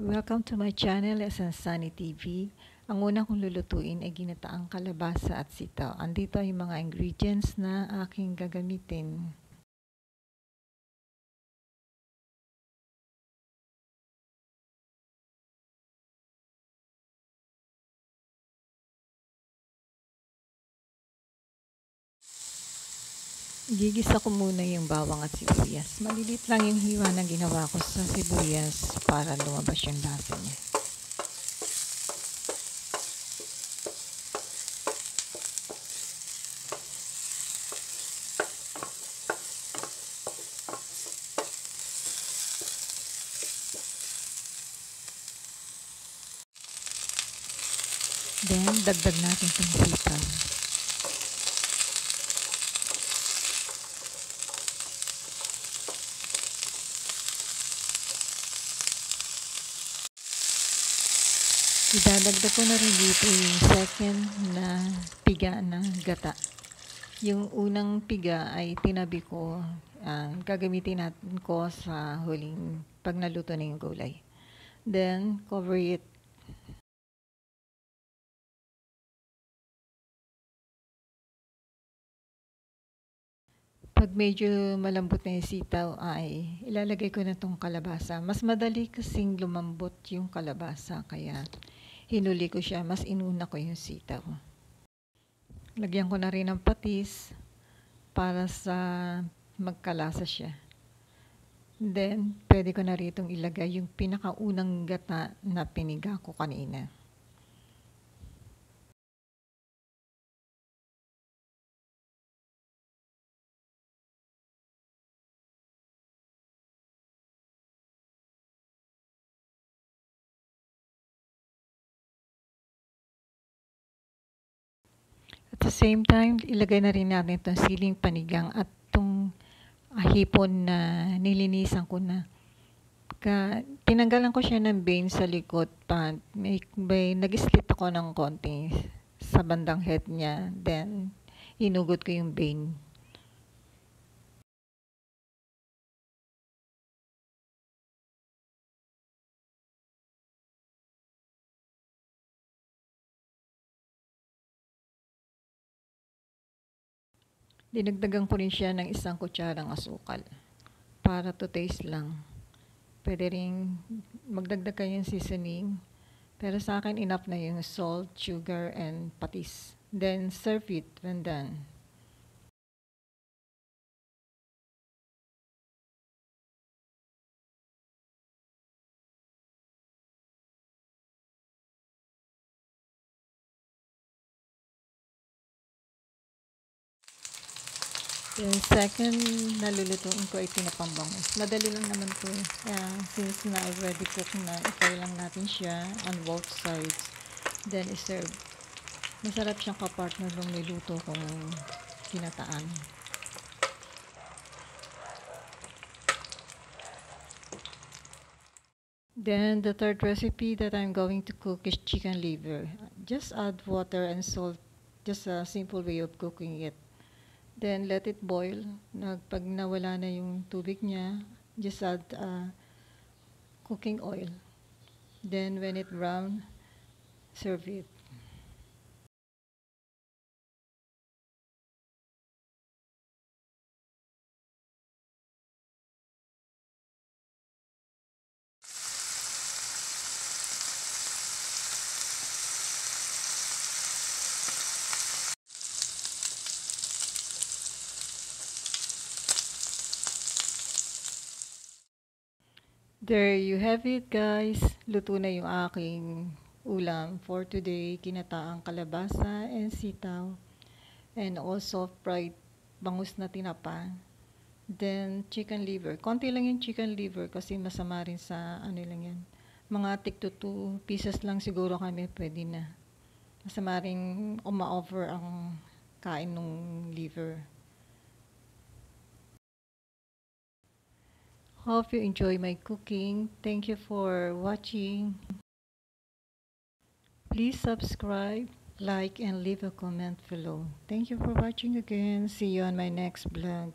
Welcome to my channel, SN Sunny TV. Ang una kong lulutuin ay ginataang kalabasa at sitaw. Andito ay mga ingredients na aking gagamitin. Gigisa ko muna yung bawang at sibuyas. Malilit lang yung hiwa na ginawa ko sa sibuyas para lumabas yung lasa niya. Then, dagdag natin itong sitaw. Idadagdag ko na rin dito yung second na piga na gata. Yung unang piga ay tinabi ko, gagamitin natin ko sa huling pag naluto na yung gulay. Then, cover it. Pag medyo malambot na yung sitaw ay ilalagay ko na itong kalabasa. Mas madali kasing lumambot yung kalabasa kaya hinuli ko siya, mas inuna ko yung sitaw. Lagyan ko na rin ng patis para sa magkalasa siya. Then, pwede ko na rin ilagay yung pinakaunang gata na piniga ko kanina. At the same time, ilagay na rin natin itong siling panigang at itong hipon na nilinisan ko na. Tinanggalan ko siya ng vein sa likod pa. Nag-slit ako ng konti sa bandang head niya. Then, hinugot ko yung vein. Dinagdagan ko rin siya ng 1 kutsarang asukal para to taste lang. Pwede rin magdagdag kayo ng seasoning. Pero sa akin, enough na yung salt, sugar, and patis. Then, serve it when done. Yung second na lulutuin ko ay tinapambangos. Madali lang naman to. Since na already cooked na, i-fry lang natin siya on both sides. Then, i-serve. Masarap siyang kapartner ng niluto kong kinataan. Then, the third recipe that I'm going to cook is chicken liver. Just add water and salt. Just a simple way of cooking it. Then, let it boil. Pag nawala na yung tubig niya, just add cooking oil. Then, when it brown, serve it. There you have it, guys. Luto na yung aking ulam for today. Kinataang kalabasa and sitaw. And also fried bangus na tinapa. Then chicken liver. Konti lang yung chicken liver kasi masama rin sa ano lang yan. Mga tig to 2 pieces lang siguro kami pwede na. Masama rin uma-over ang kain ng liver. Hope you enjoy my cooking. Thank you for watching. Please subscribe, like, and leave a comment below. Thank you for watching again. See you on my next vlog.